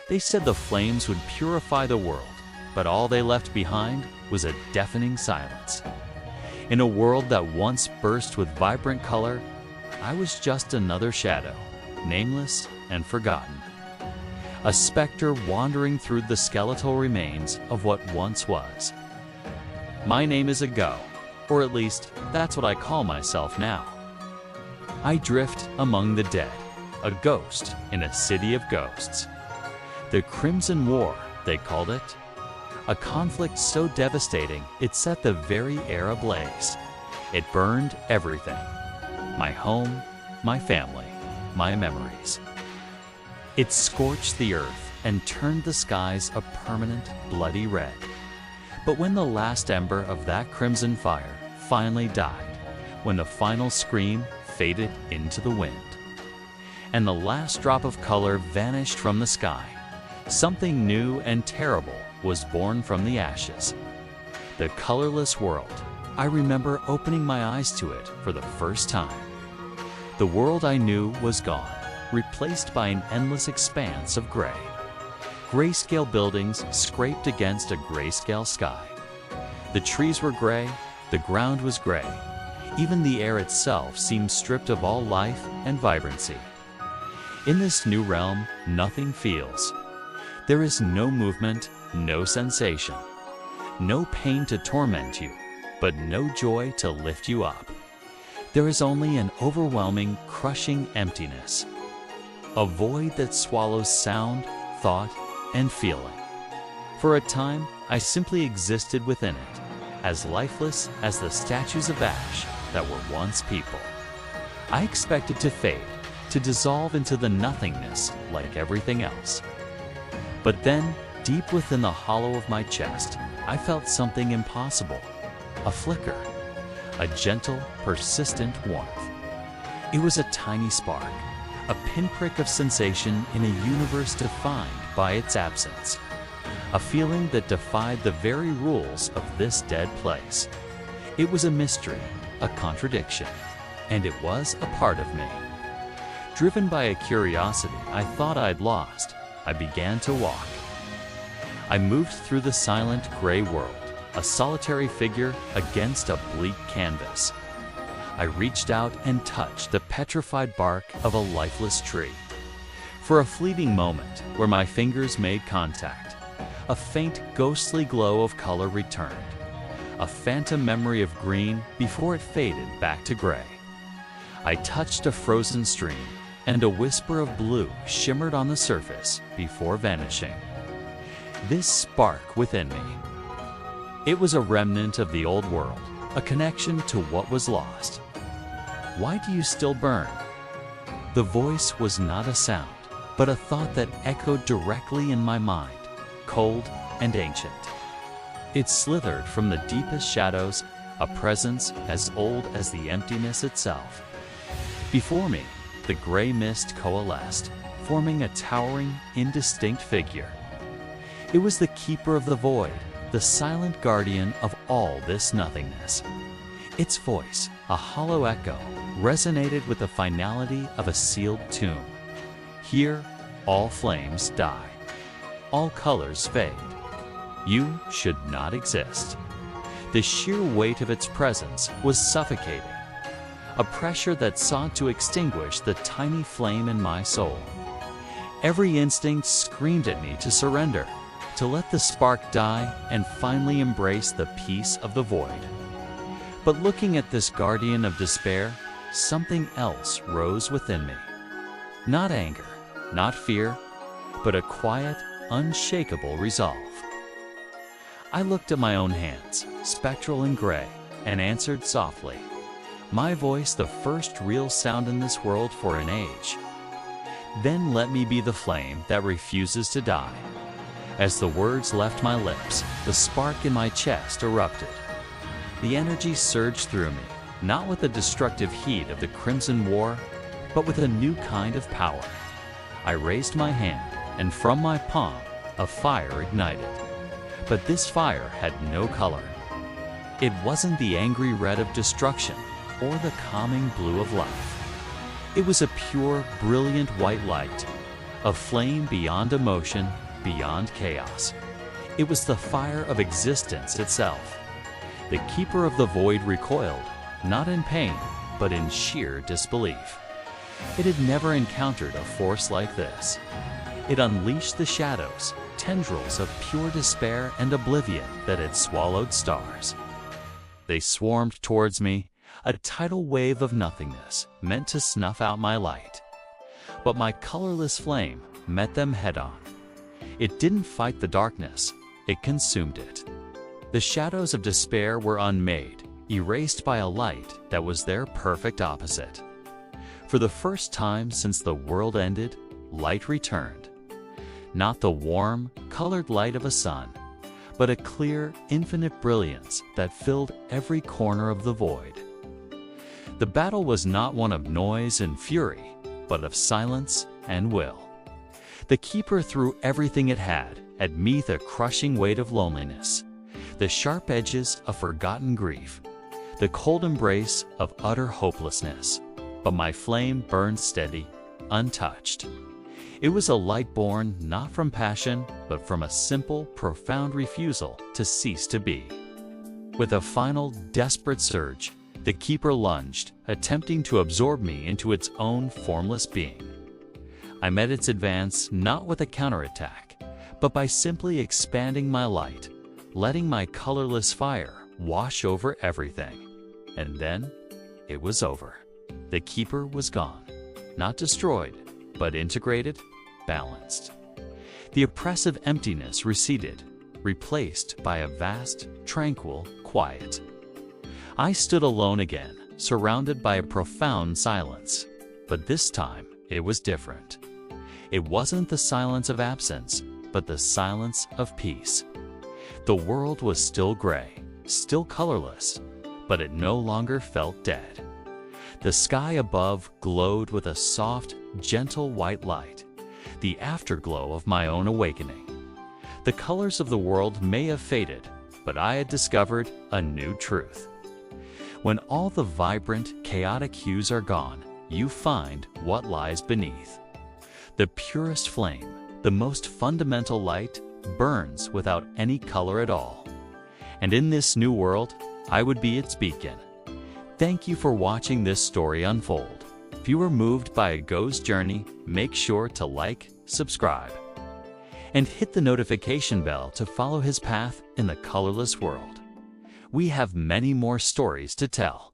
They said the flames would purify the world, but all they left behind was a deafening silence. In a world that once burst with vibrant color, I was just another shadow, nameless and forgotten. A specter wandering through the skeletal remains of what once was. My name is A Gou, or at least that's what I call myself now. I drift among the dead, a ghost in a city of ghosts. The Crimson War, they called it. A conflict so devastating it set the very air ablaze. It burned everything. My home, my family, my memories. It scorched the earth and turned the skies a permanent bloody red. But when the last ember of that crimson fire finally died, when the final scream faded into the wind, and the last drop of color vanished from the sky, something new and terrible was born from the ashes. The colorless world. I remember opening my eyes to it for the first time. The world I knew was gone, replaced by an endless expanse of gray. Grayscale buildings scraped against a grayscale sky. The trees were gray, the ground was gray. Even the air itself seemed stripped of all life and vibrancy. In this new realm, nothing feels. There is no movement, no sensation. No pain to torment you, but no joy to lift you up. There is only an overwhelming, crushing emptiness. A void that swallows sound, thought, and feeling. For a time, I simply existed within it, as lifeless as the statues of ash that were once people. I expected to fade, to dissolve into the nothingness like everything else. But then, deep within the hollow of my chest, I felt something impossible. A flicker. A gentle, persistent warmth. It was a tiny spark, a pinprick of sensation in a universe defined by its absence. A feeling that defied the very rules of this dead place. It was a mystery, a contradiction, and it was a part of me. Driven by a curiosity I thought I'd lost, I began to walk. I moved through the silent gray world, a solitary figure against a bleak canvas. I reached out and touched the petrified bark of a lifeless tree. For a fleeting moment, where my fingers made contact, a faint, ghostly glow of color returned. A phantom memory of green before it faded back to gray. I touched a frozen stream, and a whisper of blue shimmered on the surface before vanishing. This spark within me. It was a remnant of the old world, a connection to what was lost. Why do you still burn? The voice was not a sound, but a thought that echoed directly in my mind, cold and ancient. It slithered from the deepest shadows, a presence as old as the emptiness itself. Before me, the gray mist coalesced, forming a towering, indistinct figure. It was the keeper of the void, the silent guardian of all this nothingness. Its voice, a hollow echo, resonated with the finality of a sealed tomb. Here, all flames die. All colors fade. You should not exist. The sheer weight of its presence was suffocating. A pressure that sought to extinguish the tiny flame in my soul. Every instinct screamed at me to surrender, to let the spark die and finally embrace the peace of the void. But looking at this guardian of despair, something else rose within me. Not anger, not fear, but a quiet, unshakable resolve. I looked at my own hands, spectral and gray, and answered softly, my voice the first real sound in this world for an age. Then let me be the flame that refuses to die. As the words left my lips, the spark in my chest erupted. The energy surged through me, not with the destructive heat of the Crimson War, but with a new kind of power. I raised my hand, and from my palm, a fire ignited. But this fire had no color. It wasn't the angry red of destruction, or the calming blue of life. It was a pure, brilliant white light, a flame beyond emotion, beyond chaos. It was the fire of existence itself. The keeper of the void recoiled, not in pain, but in sheer disbelief. It had never encountered a force like this. It unleashed the shadows, tendrils of pure despair and oblivion that had swallowed stars. They swarmed towards me, a tidal wave of nothingness meant to snuff out my light. But my colorless flame met them head-on. It didn't fight the darkness, it consumed it. The shadows of despair were unmade, erased by a light that was their perfect opposite. For the first time since the world ended, light returned. Not the warm, colored light of a sun, but a clear, infinite brilliance that filled every corner of the void. The battle was not one of noise and fury, but of silence and will. The Keeper threw everything it had at me, the crushing weight of loneliness, the sharp edges of forgotten grief, the cold embrace of utter hopelessness. But my flame burned steady, untouched. It was a light born not from passion, but from a simple, profound refusal to cease to be. With a final, desperate surge, the Keeper lunged, attempting to absorb me into its own formless being. I met its advance not with a counterattack, but by simply expanding my light, letting my colorless fire wash over everything. And then, it was over. The Keeper was gone, not destroyed, but integrated, balanced. The oppressive emptiness receded, replaced by a vast, tranquil quiet. I stood alone again, surrounded by a profound silence. But this time, it was different. It wasn't the silence of absence, but the silence of peace. The world was still gray, still colorless, but it no longer felt dead. The sky above glowed with a soft, gentle white light, the afterglow of my own awakening. The colors of the world may have faded, but I had discovered a new truth. When all the vibrant, chaotic hues are gone, you find what lies beneath. The purest flame, the most fundamental light, burns without any color at all. And in this new world, I would be its beacon. Thank you for watching this story unfold. If you were moved by A Gou's journey, make sure to like, subscribe, and hit the notification bell to follow his path in the colorless world. We have many more stories to tell.